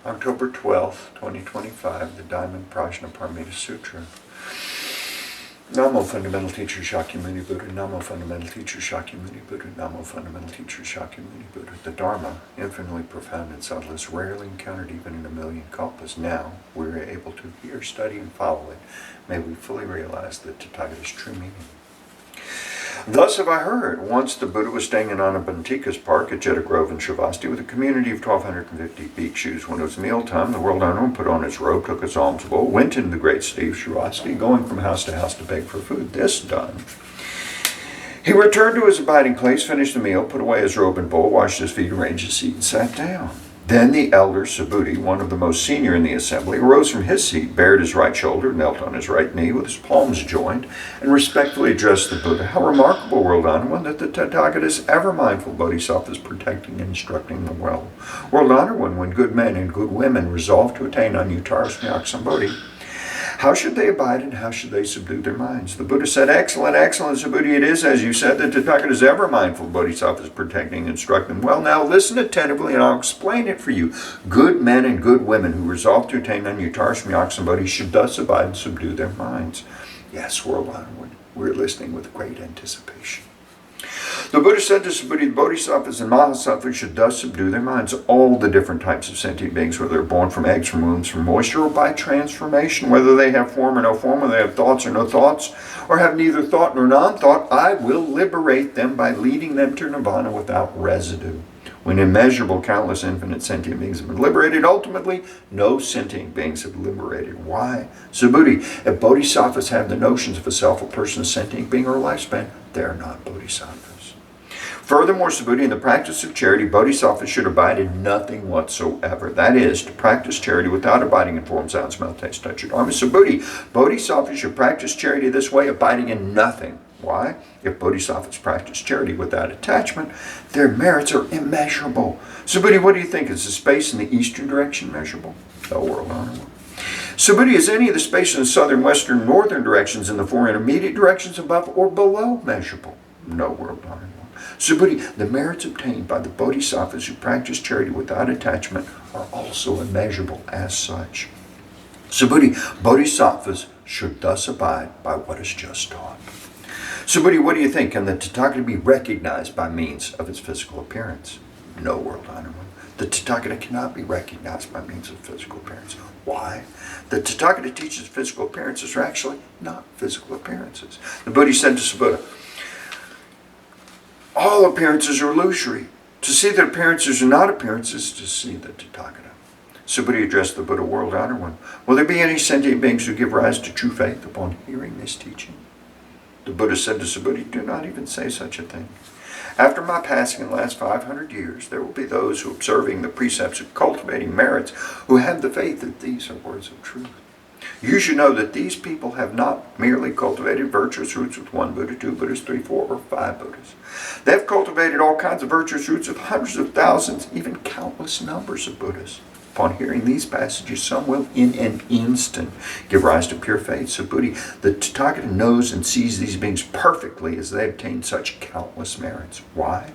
October 12th, 2025, the Diamond Prajnaparamita Sutra. Namo Fundamental Teacher Shakyamuni Buddha, Namo Fundamental Teacher Shakyamuni Buddha, Namo Fundamental Teacher Shakyamuni Buddha. The Dharma, infinitely profound and subtle, is rarely encountered even in a million kalpas. Now we are able to hear, study, and follow it. May we fully realize the Tathagata's true meaning. Thus have I heard. Once the Buddha was staying in Anabantika's park at Jeta Grove in Shravasti with a community of 1,250 bhikshus. When it was mealtime, the world owner put on his robe, took his alms bowl, went into the great city of Shravasti, going from house to beg for food. This done, he returned to his abiding place, finished the meal, put away his robe and bowl, washed his feet, arranged his seat, and sat down. Then the elder Subhuti, one of the most senior in the assembly, arose from his seat, bared his right shoulder, knelt on his right knee with his palms joined, and respectfully addressed the Buddha. How remarkable, world honored one, that the Tathagata is ever mindful Bodhisattvas protecting and instructing the well. World honored one, when good men and good women resolve to attain Anuttara Sambodhi, how should they abide and how should they subdue their minds? The Buddha said, excellent, excellent, Subhuti, it is as you said, that the Tathagata is ever mindful of bodhisattvas protecting and instructing. Well, now listen attentively and I'll explain it for you. Good men and good women who resolve to attain Anuttara Sambodhi should thus abide and subdue their minds. Yes, world onward, we're listening with great anticipation. The Buddha said to Subhuti, the bodhisattvas and mahasattvas should thus subdue their minds. All the different types of sentient beings, whether they're born from eggs, from wombs, from moisture, or by transformation, whether they have form or no form, whether they have thoughts or no thoughts, or have neither thought nor non-thought, I will liberate them by leading them to nirvana without residue. When immeasurable, countless, infinite sentient beings have been liberated, ultimately, no sentient beings have liberated. Why? Subhuti, if bodhisattvas have the notions of a self, a person, a sentient being, or a lifespan, they are not bodhisattvas. Furthermore, Subhuti, in the practice of charity, bodhisattvas should abide in nothing whatsoever. That is, to practice charity without abiding in form, sound, smell, taste, touch, or dharma. Subhuti, bodhisattvas should practice charity this way, abiding in nothing. Why? If bodhisattvas practice charity without attachment, their merits are immeasurable. Subhuti, what do you think? Is the space in the eastern direction measurable? No, world honored one. Subhuti, is any of the space in the southern, western, northern directions in the four intermediate directions above or below measurable? No, world honored one. Subhuti, the merits obtained by the bodhisattvas who practice charity without attachment are also immeasurable as such. Subhuti, bodhisattvas should thus abide by what is just taught. Subhuti, what do you think? Can the Tathagata be recognized by means of its physical appearance? No, world honored one. The Tathagata cannot be recognized by means of physical appearance. Why? The Tathagata teaches physical appearances are actually not physical appearances. The Buddha said to Subhuti, all appearances are illusory. To see that appearances are not appearances, to see the Tathagata. Subhuti addressed the Buddha, world honored one. Will there be any sentient beings who give rise to true faith upon hearing this teaching? The Buddha said to Subhuti, do not even say such a thing. After my passing in the last 500 years, there will be those who, observing the precepts of cultivating merits, who have the faith that these are words of truth. You should know that these people have not merely cultivated virtuous roots with one Buddha, two Buddhas, three, four, or five Buddhas. They have cultivated all kinds of virtuous roots with hundreds of thousands, even countless numbers of Buddhas. Upon hearing these passages, some will in an instant give rise to pure faith. Subhuti, the Tathagata knows and sees these beings perfectly as they obtain such countless merits. Why?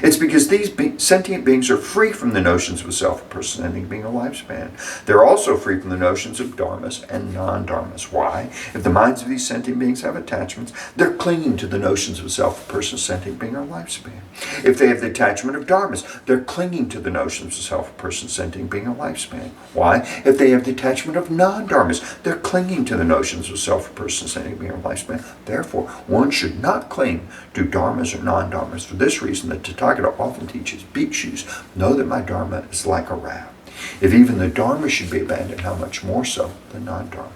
It's because these sentient beings are free from the notions of a self, a person, sentient being, a lifespan. They're also free from the notions of dharmas and non-dharmas. Why? If the minds of these sentient beings have attachments, they're clinging to the notions of a self, a person, sentient being, or lifespan. If they have the attachment of dharmas, they're clinging to the notions of self, a person, sentient being, or lifespan. Why? If they have the attachment of non-dharmas, they're clinging to the notions of self, a person, sentient being, or lifespan. Therefore, one should not cling to dharmas or non-dharmas. For this reason, the Tathagata often teaches bhikshus, know that my dharma is like a raft. If even the dharma should be abandoned, how much more so the non-dharma?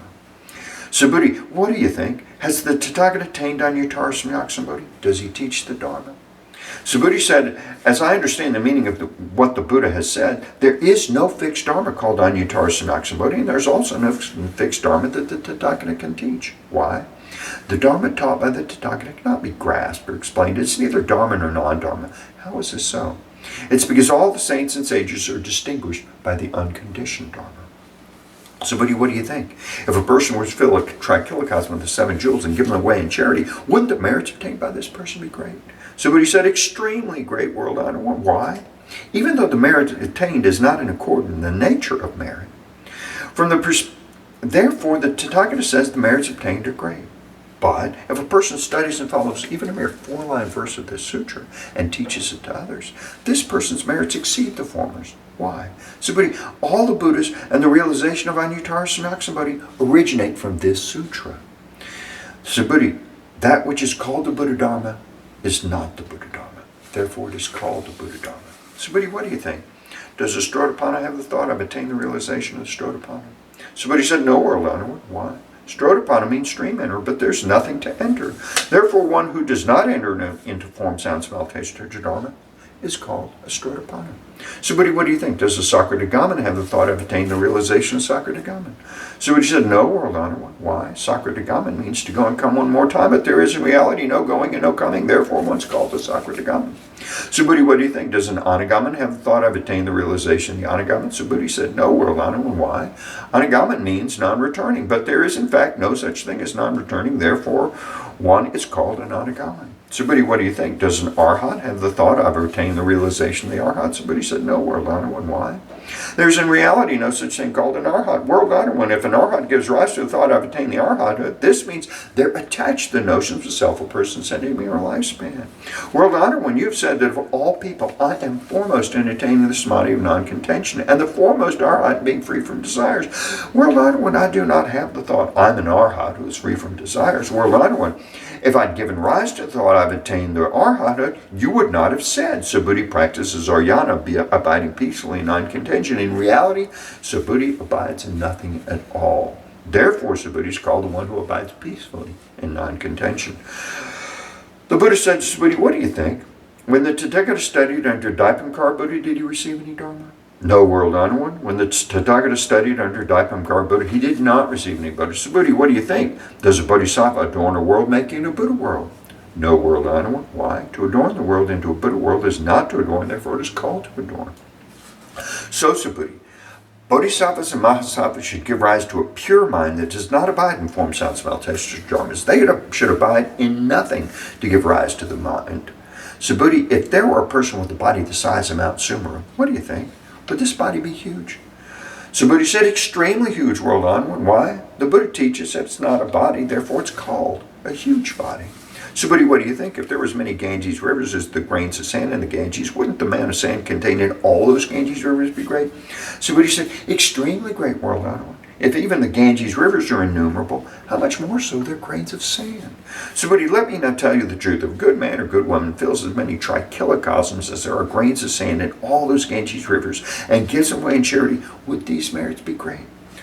Subhuti, what do you think? Has the Tathagata attained Anuttara Sambodhi? Does he teach the dharma? Subhuti said, as I understand the meaning of what the Buddha has said, there is no fixed dharma called Anuttara Sambodhi, and there's also no fixed dharma that the Tathagata can teach. Why? The dharma taught by the Tathagata cannot be grasped or explained. It's neither dharma nor non-dharma. How is this so? It's because all the saints and sages are distinguished by the unconditioned dharma. Subhuti, what do you think? If a person were to fill a trichilocosm with the 7 jewels and give them away in charity, wouldn't the merits obtained by this person be great? Subhuti said, extremely great, world honored one. Why? even though the merit attained is not in accord with the nature of merit. Therefore, the Tathagata says the merits obtained are great. But if a person studies and follows even a mere 4-line verse of this sutra and teaches it to others, this person's merits exceed the former's. Why? Subhuti, all the Buddhas and the realization of Anuttara Sanaksambuddhi originate from this sutra. Subhuti, that which is called the Buddha Dharma is not the Buddha Dharma. Therefore, it is called the Buddha Dharma. Subhuti, what do you think? Does the Strodapana have the thought, I've attained the realization of the Strodapana? Subhuti said, no, World Honored. Why? Strodapana means stream enter, but there's nothing to enter. Therefore, one who does not enter into form, sound, smell, taste, or dharma is called a Strodapana. Subhuti, what do you think? Does the Sakradagaman have the thought of attaining the realization of Sakradagaman? Subhuti said, no, World Honored. Why? Sakradagaman means to go and come one more time, but there is in reality no going and no coming. Therefore, one's called the Sakradagaman. Subhuti, what do you think? Does an Anagaman have the thought of attaining the realization of the Anagaman? Subhuti said, no, World Honored. Why? Anagaman means non-returning, but there is in fact no such thing as non-returning. Therefore, one is called an Anagaman. Subhuti, what do you think? Does an Arhat have the thought of attaining the realization of the Arhat? Subhuti said, no, World Honored. Why? There's in reality no such thing called an Arhat. World Honored, if an Arhat gives rise to the thought of attaining the Arhathood, this means they're attached to the notions of self, a person's entity, or lifespan. World Honored, when you've said that of all people, I am foremost in attaining the samadhi of non-contention, and the foremost Arhat being free from desires. World Honored, when I do not have the thought, I'm an Arhat who is free from desires. World Honored, if I'd given rise to the thought I've attained the Arhathood, you would not have said, Subhuti practices Aryana, abiding peacefully in non-contention. In reality, Subhuti abides in nothing at all. Therefore, Subhuti is called the one who abides peacefully in non-contention. The Buddha said to Subhuti, what do you think? When the Tathagata studied under Dipamkara Buddha, did he receive any Dharma? No, World Honored. When the Tathagata studied under Dipamkara Buddha, he did not receive any Buddha. Subhuti, what do you think? Does a Bodhisattva adorn a world making a Buddha world? No, World Honored. Why? To adorn the world into a Buddha world is not to adorn, therefore it is called to adorn. So, Subhuti, Bodhisattvas and Mahasattvas should give rise to a pure mind that does not abide in form, sound, smell, taste, or dharmas. They should abide in nothing to give rise to the mind. Subhuti, if there were a person with a body the size of Mount Sumeru, what do you think? Would this body be huge? Subhuti said, extremely huge, World Honored. Why? The Buddha teaches that it's not a body, therefore it's called a huge body. Subhuti, what do you think? If there was many Ganges rivers as the grains of sand in the Ganges, wouldn't the amount of sand contained in all those Ganges rivers be great? Subhuti said, extremely great, World Honored. If even the Ganges rivers are innumerable, how much more so their grains of sand? Subhuti, let me now tell you the truth. If a good man or good woman fills as many trikilocosms as there are grains of sand in all those Ganges rivers and gives them away in charity, would these merits be great?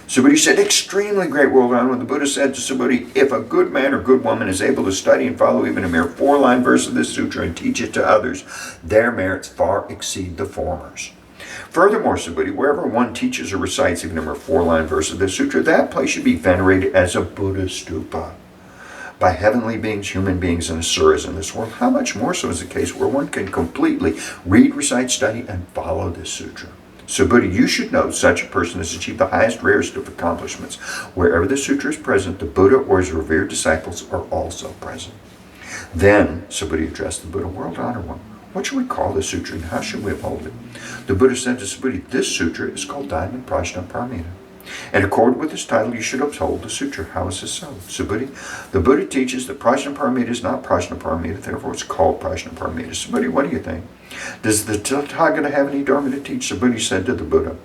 Subhuti said, extremely great, World Honored. When the Buddha said to Subhuti, if a good man or good woman is able to study and follow even a mere 4-line verse of this sutra and teach it to others, their merits far exceed the former's. Furthermore, Subhuti, wherever one teaches or recites even a mere 4-line verse of this sutra, that place should be venerated as a Buddha stupa by heavenly beings, human beings, and asuras in this world. How much more so is the case where one can completely read, recite, study, and follow this sutra. Subhuti, you should know such a person has achieved the highest, rarest of accomplishments. Wherever the sutra is present, the Buddha or his revered disciples are also present. Then, Subhuti addressed the Buddha, World Honored One, what should we call this sutra and how should we uphold it? The Buddha said to Subhuti, this sutra is called Diamond Prajna Paramita. In accord with this title, you should uphold the sutra. How is this so? Subhuti, the Buddha teaches that Prajna Paramita is not Prajna Paramita, therefore it's called Prajna Paramita. Subhuti, what do you think? Does the Tathagata have any Dharma to teach? Subhuti said to the Buddha,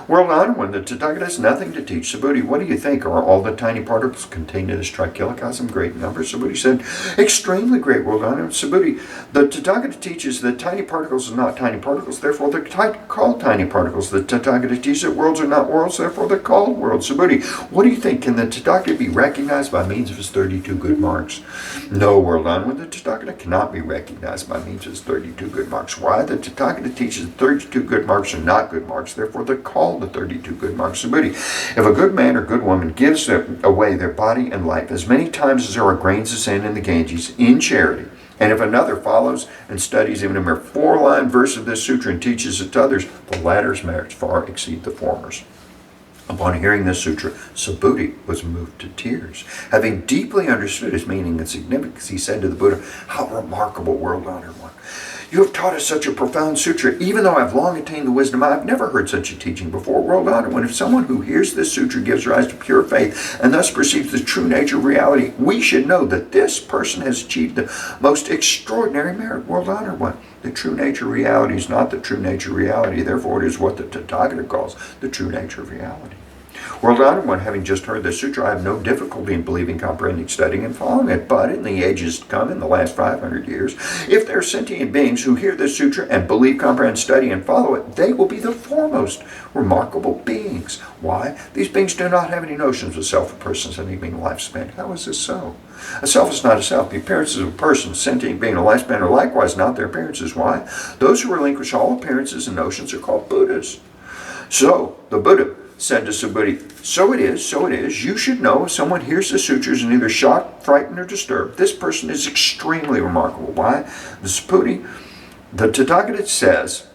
World Honored One, the Tathagata has nothing to teach. Subhuti, what do you think? Are all the tiny particles contained in this trikilocosm great number? Subhuti said, extremely great, World Honored. Subhuti, the Tathagata teaches that tiny particles are not tiny particles, therefore they're called tiny particles. The Tathagata teaches that worlds are not worlds, therefore they're called worlds. Subhuti, what do you think? Can the Tathagata be recognized by means of his 32 good marks? No, World Honored One, the Tathagata cannot be recognized by means of his 32 good marks. Why? The Tathagata teaches that 32 good marks are not good marks, therefore they're called the 32 good marks. Subhuti, if a good man or good woman gives away their body and life as many times as there are grains of sand in the Ganges in charity, and if another follows and studies even a mere 4-line verse of this sutra and teaches it to others, the latter's merits far exceed the former's. Upon hearing this sutra, Subhuti was moved to tears. Having deeply understood its meaning and significance, he said to the Buddha, how remarkable, World Honored One. You have taught us such a profound sutra. Even though I've long attained the wisdom, I've never heard such a teaching before. World Honored One, if someone who hears this sutra gives rise to pure faith and thus perceives the true nature of reality, we should know that this person has achieved the most extraordinary merit. World Honored One, the true nature of reality is not the true nature of reality. Therefore, it is what the Tathagata calls the true nature of reality. World Honored One, having just heard this sutra, I have no difficulty in believing, comprehending, studying, and following it. But in the ages to come, in the last 500 years, if there are sentient beings who hear this sutra and believe, comprehend, study, and follow it, they will be the foremost remarkable beings. Why? These beings do not have any notions of self, a person, sentient being, a lifespan. How is this so? A self is not a self. The appearances of a person, sentient being, a lifespan are likewise not their appearances. Why? Those who relinquish all appearances and notions are called Buddhas. So, the Buddha said to Subhuti, so it is, you should know if someone hears the sutras and either shocked, frightened, or disturbed, this person is extremely remarkable. Why? The Subhuti, the Tathagata says,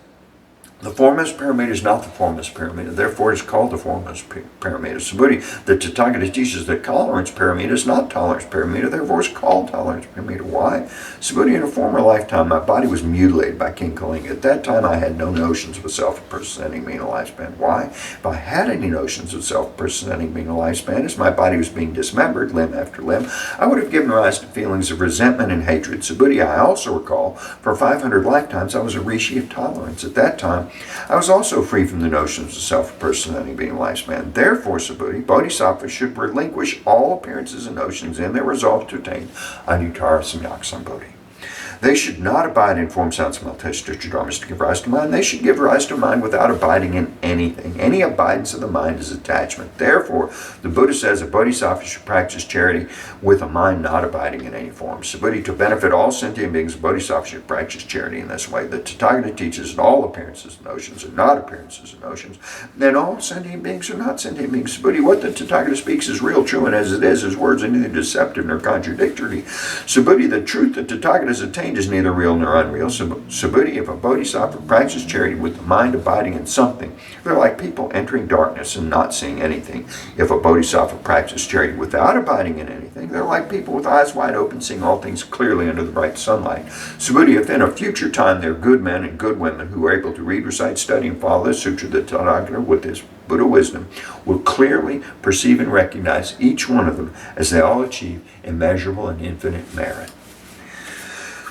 the foremost pyramid is not the foremost pyramid, therefore it is called the foremost pyramid. Subhuti, the Tathagata teaches that tolerance pyramid is not tolerance pyramid, therefore it is called tolerance pyramid. Why? Subhuti, in a former lifetime, my body was mutilated by King Kalinga. At that time, I had no notions of a self, a person, sentient being, a lifespan. Why? If I had any notions of self, a person, sentient being, a lifespan, as my body was being dismembered, limb after limb, I would have given rise to feelings of resentment and hatred. Subhuti, I also recall, for 500 lifetimes, I was a rishi of tolerance. At that time, I was also free from the notions of self, personality, being, lifespan. Therefore, Subhuti, bodhisattvas should relinquish all appearances and notions in their resolve to attain anuttara samyak sambodhi. They should not abide in form, sound, smell, taste, touch, or dharmas to give rise to mind. They should give rise to mind without abiding in anything. Any abidance of the mind is attachment. Therefore, the Buddha says a bodhisattva should practice charity with a mind not abiding in any form. Subhuti, to benefit all sentient beings, a bodhisattva should practice charity in this way. The Tathagata teaches that all appearances and notions are not appearances and notions, and all sentient beings are not sentient beings. Subhuti, what the Tathagata speaks is real, true, and as it is, his words are neither deceptive nor contradictory. Subhuti, the truth that Tathagata has attained is neither real nor unreal. Subhuti, if a bodhisattva practices charity with the mind abiding in something, they're like people entering darkness and not seeing anything. If a bodhisattva practices charity without abiding in anything, they're like people with eyes wide open, seeing all things clearly under the bright sunlight. Subhuti, if in a future time there are good men and good women who are able to read, recite, study, and follow this sutra, the Tathagata, with his Buddha wisdom, will clearly perceive and recognize each one of them as they all achieve immeasurable and infinite merit.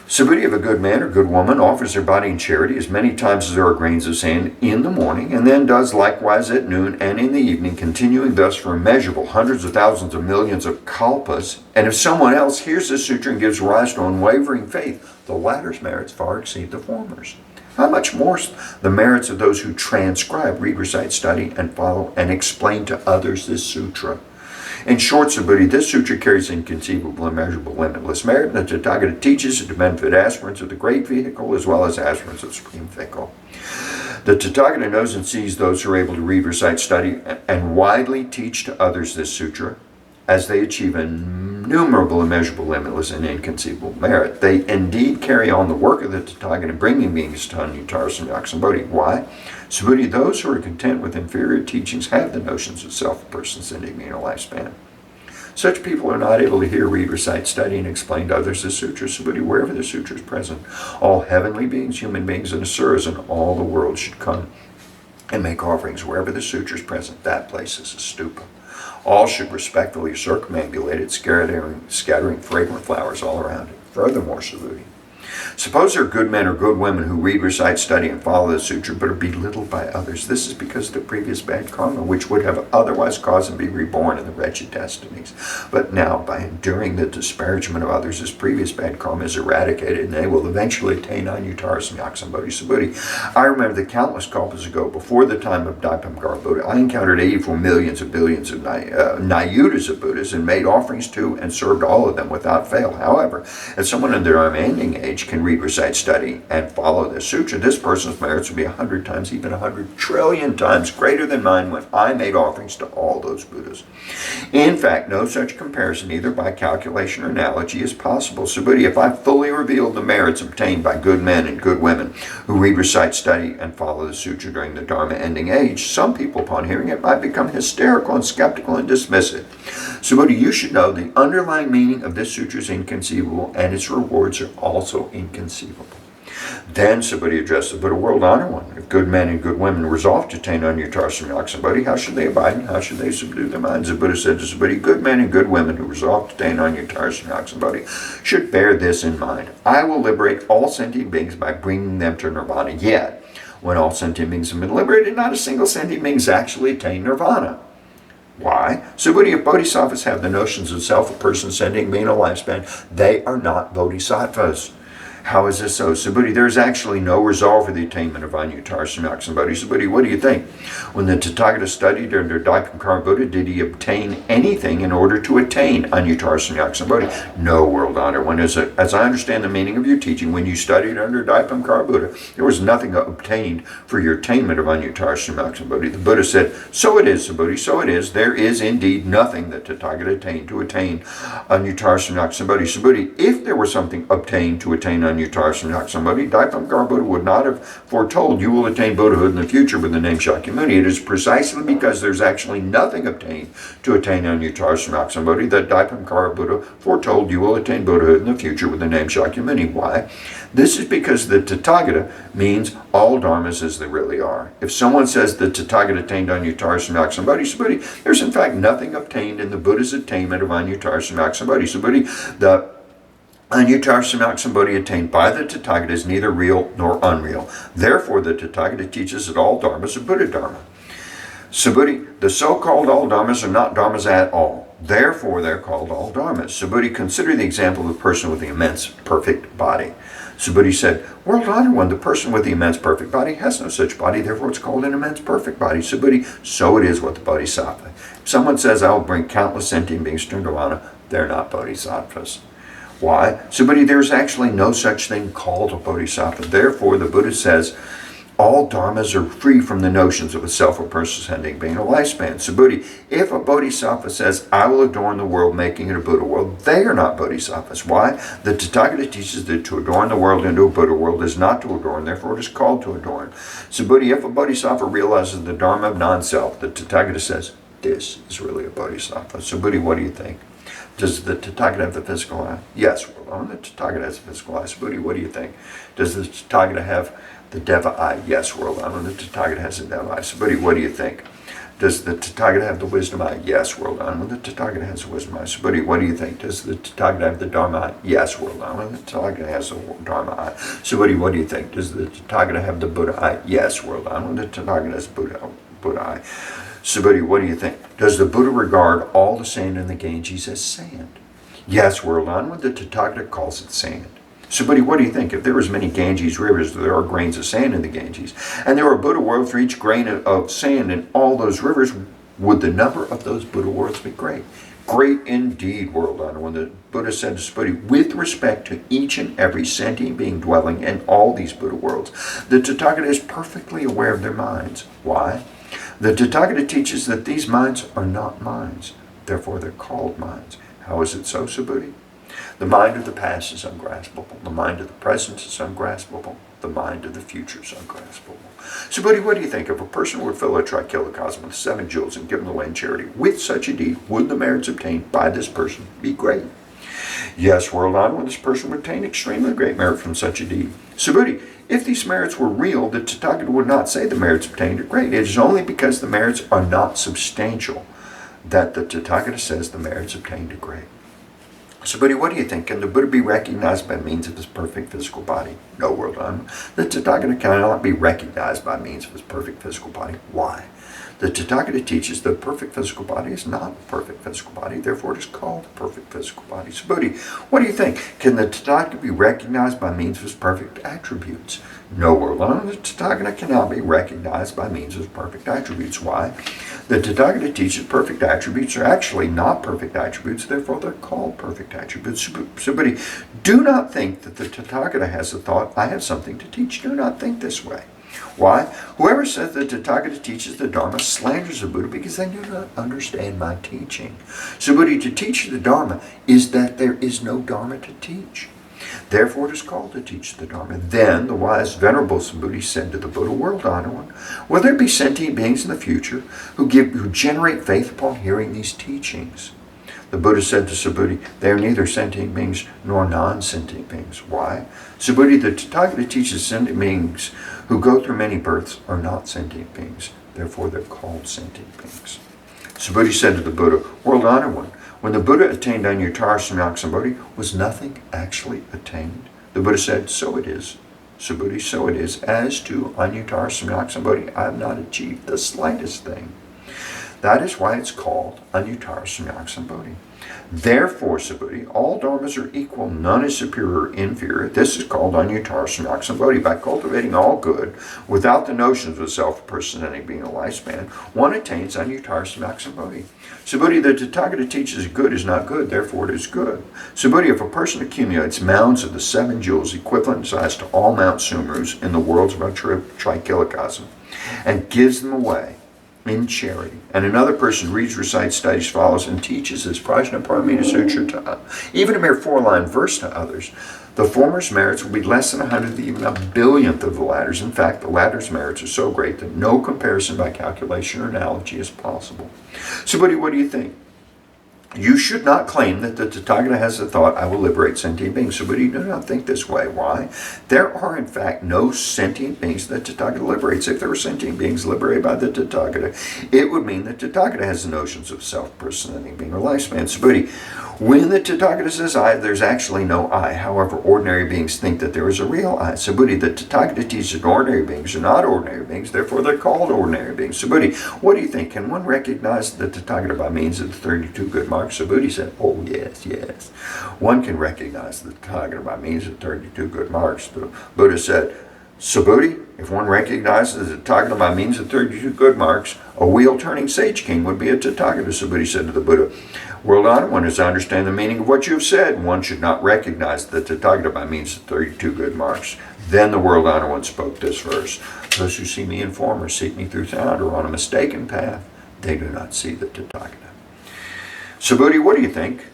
Subhuti, if a good man or good woman offers their body in charity as many times as there are grains of sand in the morning, and then does likewise at noon and in the evening, continuing thus for immeasurable hundreds of thousands of millions of kalpas, and if someone else hears this sutra and gives rise to unwavering faith, the latter's merits far exceed the former's. How much more the merits of those who transcribe, read, recite, study, and follow, and explain to others this sutra. In short, Subhuti, this sutra carries inconceivable, immeasurable, limitless merit, and the Tathagata teaches it to benefit aspirants of the great vehicle as well as aspirants of the supreme vehicle. The Tathagata knows and sees those who are able to read, recite, study, and widely teach to others this sutra as they achieve innumerable, immeasurable, limitless, and inconceivable merit. They indeed carry on the work of the Tathagata, bringing beings to anuttara samyak sambodhi. Why? Subhuti, those who are content with inferior teachings have the notions of self, a person, sentient being, a lifespan. Such people are not able to hear, read, recite, study, and explain to others the sutra. Subhuti, wherever the sutra is present, all heavenly beings, human beings, and asuras in all the world should come and make offerings. Wherever the sutra is present, that place is a stupa. All should respectfully circumambulate it, scattering fragrant flowers all around it. Furthermore, Subhuti, suppose there are good men or good women who read, recite, study, and follow the sutra, but are belittled by others. This is because of the previous bad karma, which would have otherwise caused them to be reborn in the wretched destinies. But now, by enduring the disparagement of others, this previous bad karma is eradicated, and they will eventually attain anuttara samyak sambodhi. Subhuti, I remember that countless kalpas ago, before the time of Dipamkara Buddha, I encountered 84 millions of billions of nayutas of Buddhas and made offerings to and served all of them without fail. However, if someone in their unending age can read, recite, study, and follow the sutra, this person's merits will be 100 times, even 100 trillion times greater than mine when I made offerings to all those Buddhas. In fact, no such comparison, either by calculation or analogy, is possible. Subhuti, if I fully revealed the merits obtained by good men and good women who read, recite, study, and follow the sutra during the Dharma ending age, some people, upon hearing it, might become hysterical and skeptical and dismiss it. Subhuti, you should know the underlying meaning of this sutra is inconceivable, and its rewards are also inconceivable. Then Subhuti addressed the Buddha, world honor one. If good men and good women resolve to attain Anuttara Samyak Sambodhi, how should they abide and how should they subdue their minds? The Buddha said to Subhuti, good men and good women who resolve to attain Anuttara Samyak Sambodhi should bear this in mind. I will liberate all sentient beings by bringing them to nirvana. Yet, when all sentient beings have been liberated, not a single sentient being has actually attained nirvana. Why? Subhuti, if bodhisattvas have the notions of self, a person, sentient being, a lifespan, they are not bodhisattvas. How is this so? Subhuti, there is actually no resolve for the attainment of Anuttara Samyak Sambodhi. Subhuti, what do you think? When the Tathagata studied under Daipankara Buddha, did he obtain anything in order to attain Anuttara Samyak Sambodhi? No, world honor one. As I understand the meaning of your teaching, when you studied under Daipankara Buddha, there was nothing obtained for your attainment of Anuttara Samyak Sambodhi. The Buddha said, so it is, Subhuti, so it is. There is indeed nothing that Tathagata attained to attain Anuttara Samyak Sambodhi. Subhuti, if there were something obtained to attain Anuttara Samyak Sambodhi, Daipankara Buddha would not have foretold you will attain Buddhahood in the future with the name Shakyamuni. It is precisely because there's actually nothing obtained to attain Anuttara Samyak Sambodhi that Daipankara Buddha foretold you will attain Buddhahood in the future with the name Shakyamuni. Why? This is because the Tathagata means all dharmas as they really are. If someone says the Tathagata attained Anuttara Samyak Sambodhi, there's in fact nothing obtained in the Buddha's attainment of Anuttara Samyak Sambodhi. The Anuttara Samyak Sambodhi attained by the Tathagata is neither real nor unreal. Therefore, the Tathagata teaches that all dharmas are Buddha dharma. Subhuti, the so-called all dharmas are not dharmas at all. Therefore, they're called all dharmas. Subhuti, consider the example of the person with the immense perfect body. Subhuti said, world honor one, the person with the immense perfect body has no such body, therefore it's called an immense perfect body. Subhuti, so it is with the bodhisattva. If someone says, I will bring countless sentient beings to nirvana, they're not bodhisattvas. Why? Subhuti, there's actually no such thing called a bodhisattva. Therefore, the Buddha says, all dharmas are free from the notions of a self or person, sentient being, a lifespan. Subhuti, if a bodhisattva says, I will adorn the world, making it a Buddha world, they are not bodhisattvas. Why? The Tathagata teaches that to adorn the world into a Buddha world is not to adorn, therefore it is called to adorn. Subhuti, if a bodhisattva realizes the dharma of non-self, the Tathagata says, this is really a bodhisattva. Subhuti, what do you think? Does the Tathagata have the physical eye? Yes, the Tathagata has the physical eye. Subhuti, what do you think? Does the Tathagata have the Deva eye? Yes, world honor, the Tathagata has the Deva eye. Subhuti, what do you think? Does the Tathagata have the wisdom eye? Yes, world honor, the Tathagata has the wisdom eye. Subhuti, what do you think? Does the Tathagata have the Dharma eye? Yes, world honor, the Tathagata has the Dharma eye. Subhuti, what do you think? Does the Tathagata have the Buddha eye? Yes, world honor, the Tathagata has the Buddha eye. Subhuti, what do you think? Does the Buddha regard all the sand in the Ganges as sand? Yes, world onward, the Tathagata calls it sand. Subhuti, what do you think? If there was many Ganges rivers, there are grains of sand in the Ganges, and there were Buddha worlds for each grain of sand in all those rivers, would the number of those Buddha worlds be great? Great indeed, world honor. When the Buddha said to Subhuti, with respect to each and every sentient being dwelling in all these Buddha worlds, the Tathagata is perfectly aware of their minds. Why? The Tathagata teaches that these minds are not minds, therefore they're called minds. How is it so, Subhuti? The mind of the past is ungraspable. The mind of the present is ungraspable. The mind of the future is ungraspable. Subhuti, what do you think? If a person would fill a trichilocosm with 7 jewels and give them away in charity, with such a deed, would the merits obtained by this person be great? Yes, world honor, this person would obtain extremely great merit from such a deed. Subhuti, if these merits were real, the Tathagata would not say the merits obtained are great. It is only because the merits are not substantial that the Tathagata says the merits obtained are great. Subhuti, what do you think? Can the Buddha be recognized by means of his perfect physical body? No, world honor. The Tathagata cannot be recognized by means of his perfect physical body. Why? The Tathagata teaches the perfect physical body is not a perfect physical body, therefore it is called a perfect physical body. Subhuti, what do you think? Can the Tathagata be recognized by means of his perfect attributes? No, world honor. The Tathagata cannot be recognized by means of his perfect attributes. Why? The Tathagata teaches perfect attributes are actually not perfect attributes, therefore they're called perfect attributes. Subhuti, do not think that the Tathagata has the thought, I have something to teach. Do not think this way. Why? Whoever says the Tathagata teaches the Dharma slanders the Buddha because they do not understand my teaching. Subhuti, to teach the Dharma is that there is no Dharma to teach. Therefore it is called to teach the Dharma. Then the wise Venerable Subhuti said to the Buddha, world honor one, will there be sentient beings in the future who generate faith upon hearing these teachings? The Buddha said to Subhuti, they are neither sentient beings nor non-sentient beings. Why? Subhuti, the Tathagata teaches sentient beings who go through many births are not sentient beings. Therefore, they're called sentient beings. Subhuti said to the Buddha, World Honored One, when the Buddha attained Anuttara Samyak was nothing actually attained? The Buddha said, so it is. Subhuti, so it is. As to Anuttara Samyak I have not achieved the slightest thing. That is why it's called Anuttara Samyak. Therefore, Subhuti, all dharmas are equal, none is superior or inferior. This is called Anuttara Samyak. By cultivating all good, without the notions of self, a person, and being a lifespan, one attains Anuttara Samyak. Subhuti, the Tathagata teaches good is not good, therefore it is good. Subhuti, if a person accumulates mounds of the 7 jewels equivalent in size to all Mount Sumerus in the worlds of a trichilocosm, and gives them away in charity, and another person reads, recites, studies, follows, and teaches this Prajnaparamita Sutra to even a mere 4-line verse to others, the former's merits will be less than 100th, even a billionth of the latter's. In fact, the latter's merits are so great that no comparison by calculation or analogy is possible. Subhuti, what do you think? You should not claim that the Tathagata has the thought, I will liberate sentient beings. Subhuti, do not think this way. Why? There are, in fact, no sentient beings that Tathagata liberates. If there were sentient beings liberated by the Tathagata, it would mean that Tathagata has the notions of self, person, sentient being, or lifespan. Subhuti, when the Tathagata says I, there's actually no I. However, ordinary beings think that there is a real I. Subhuti, the Tathagata teaches that ordinary beings are not ordinary beings, therefore they're called ordinary beings. Subhuti, what do you think? Can one recognize the Tathagata by means of the 32 good marks? Subhuti said, oh yes, yes. One can recognize the Tathagata by means of 32 good marks. The Buddha said, Subhuti, if one recognizes the Tathagata by means of 32 good marks, a wheel-turning sage king would be a Tathagata. Subhuti said to the Buddha, World Honored One, as I understand the meaning of what you have said, one should not recognize the Tathagata by means of 32 good marks. Then the World Honored One spoke this verse, those who see me in form or seek me through sound are on a mistaken path. They do not see the Tathagata. Subhuti, what do you think?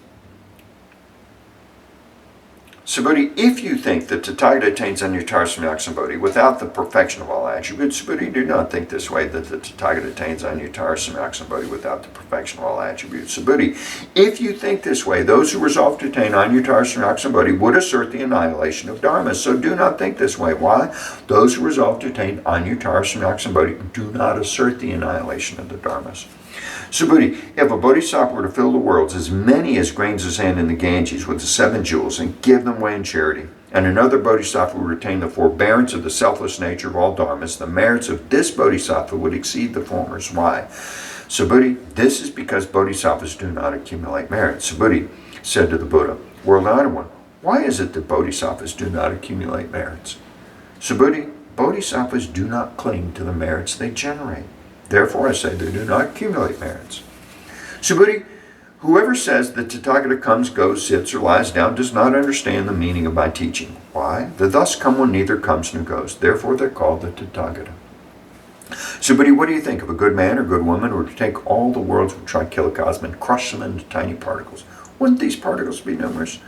Subhuti, if you think that Tathagata attains Anuttara Samyak without the perfection of all attributes, Subhuti, do not think this way, that the Tathagata attains Anuttara Samyak without the perfection of all attributes. Subhuti, if you think this way, those who resolve to attain Anuttara Samyak would assert the annihilation of dharmas. So do not think this way. Why? Those who resolve to attain Anuttara Samyak do not assert the annihilation of the dharmas. Subhuti, if a bodhisattva were to fill the worlds, as many as grains of sand in the Ganges, with the 7 jewels, and give them away in charity, and another bodhisattva would retain the forbearance of the selfless nature of all dharmas, the merits of this bodhisattva would exceed the former's. Why? Subhuti, this is because bodhisattvas do not accumulate merit. Subhuti said to the Buddha, World Honored One, why is it that bodhisattvas do not accumulate merits? Subhuti, bodhisattvas do not cling to the merits they generate. Therefore, I say they do not accumulate merits. Subhuti, whoever says that Tathagata comes, goes, sits, or lies down does not understand the meaning of my teaching. Why? The thus come one neither comes nor goes. Therefore, they're called the Tathagata. Subhuti, what do you think? If a good man or good woman were to take all the worlds of trichilocosm and crush them into tiny particles, wouldn't these particles be numerous?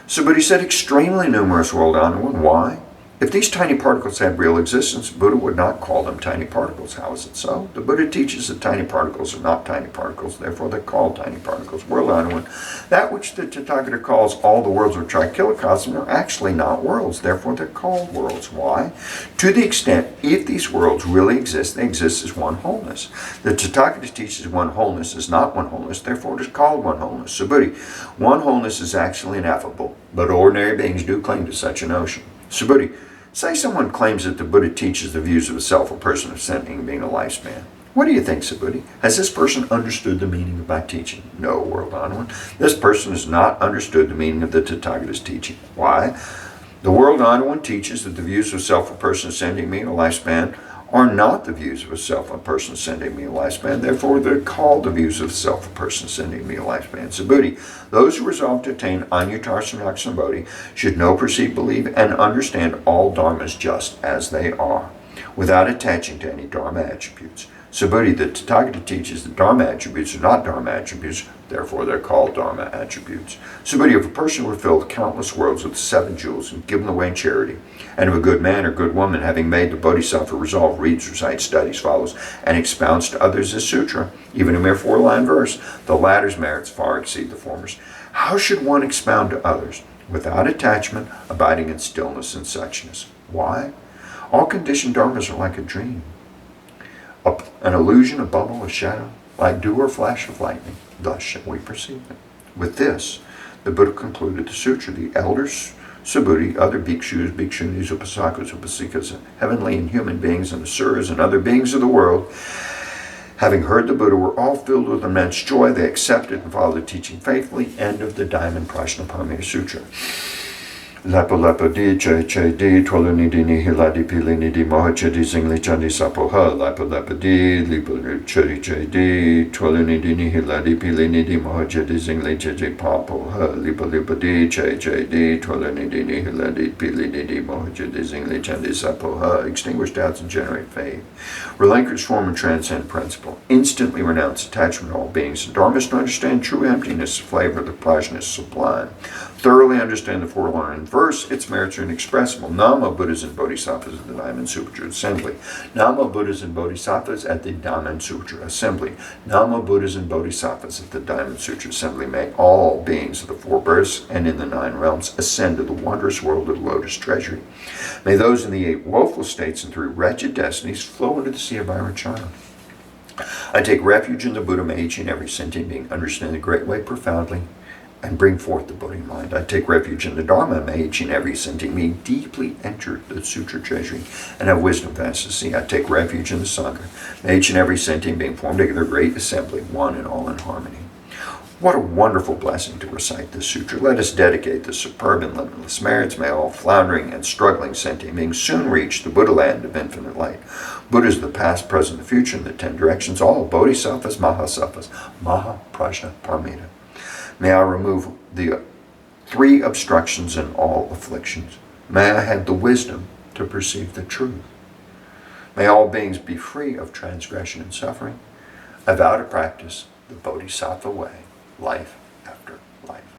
Subhuti said, extremely numerous, World Honored One. Why? If these tiny particles had real existence, Buddha would not call them tiny particles. How is it so? The Buddha teaches that tiny particles are not tiny particles, therefore they're called tiny particles. World Honored One, that which the Tathagata calls all the worlds of trichilocosm are actually not worlds, therefore they're called worlds. Why? To the extent, if these worlds really exist, they exist as one wholeness. The Tathagata teaches one wholeness is not one wholeness, therefore it is called one wholeness. So Buddha, one wholeness is actually ineffable, but ordinary beings do cling to such a notion. Subhuti, say someone claims that the Buddha teaches the views of a self, a person, of sentient being, a lifespan. What do you think, Subhuti? Has this person understood the meaning of my teaching? No, World Honored One. This person has not understood the meaning of the Tathagata's teaching. Why? The World Honored One teaches that the views of self, a person, sentient being, a lifespan are not the views of a self, a person, sentient being, a lifespan. Therefore, they're called the views of self, a person, sentient being, a lifespan. Subhuti, those who resolve to attain Anuttara Samyak should know, perceive, believe, and understand all dharmas just as they are, without attaching to any dharma attributes. Subhuti, the Tathagata teaches that Dharma attributes are not Dharma attributes, therefore they're called Dharma attributes. Subhuti, if a person were filled countless worlds with 7 jewels and given away in charity, and if a good man or good woman, having made the Bodhisattva resolve, reads, recites, studies, follows, and expounds to others the Sutra, even a mere 4-line verse, the latter's merits far exceed the former's. How should one expound to others? Without attachment, abiding in stillness and suchness. Why? All conditioned dharmas are like a dream. An illusion, a bubble, a shadow, like dew or flash of lightning. Thus shall we perceive it. With this, the Buddha concluded the sutra. The elders, Subhuti, other bhikshus, bhikshunis, upasakas, upasikas, heavenly and human beings, and asuras and other beings of the world, having heard the Buddha, were all filled with immense joy. They accepted and followed the teaching faithfully. End of the Diamond Prajnaparamita Sutra. Lapo lapo di che di twaluni di nihiladi pilini di mohacha di zingli chandi sapoha. Lapo lapo di lipo che di twaluni di nihiladi pilini di mohacha di zingli che papoha. Lipo lipo di che di twaluni di nihiladi pilini di mohacha di zingli chandi sapoha. Extinguish doubts and generate faith. Relinquish form and transcend principle. Instantly renounce attachment to all beings. The Dharmists to understand true emptiness, the flavor of the prajna is sublime. Thoroughly understand the 4-line verse, its merits are inexpressible. Nama Buddhas and Bodhisattvas at the Diamond Sutra Assembly. Nama Buddhas and Bodhisattvas at the Diamond Sutra Assembly. Nama Buddhas and Bodhisattvas at the Diamond Sutra Assembly. May all beings of the 4 births and in the 9 realms ascend to the wondrous world of the Lotus Treasury. May those in the 8 woeful states and through wretched destinies flow into the sea of Irachana. I take refuge in the Buddha. May each and every sentient being understand the Great Way profoundly and bring forth the Buddha mind. I take refuge in the Dharma. May each and every sentient being deeply enter the Sutra treasury and have wisdom vast to see. I take refuge in the Sangha. May each and every sentient being form together a great assembly, one and all in harmony. What a wonderful blessing to recite this sutra. Let us dedicate the superb and limitless merits. May all floundering and struggling sentient beings soon reach the Buddha land of infinite light. Buddhas of the past, present, and future in the 10 directions, all bodhisattvas, mahasattvas, mahaprajnaparamita. May I remove the 3 obstructions and all afflictions. May I have the wisdom to perceive the truth. May all beings be free of transgression and suffering. I vow to practice the Bodhisattva way, life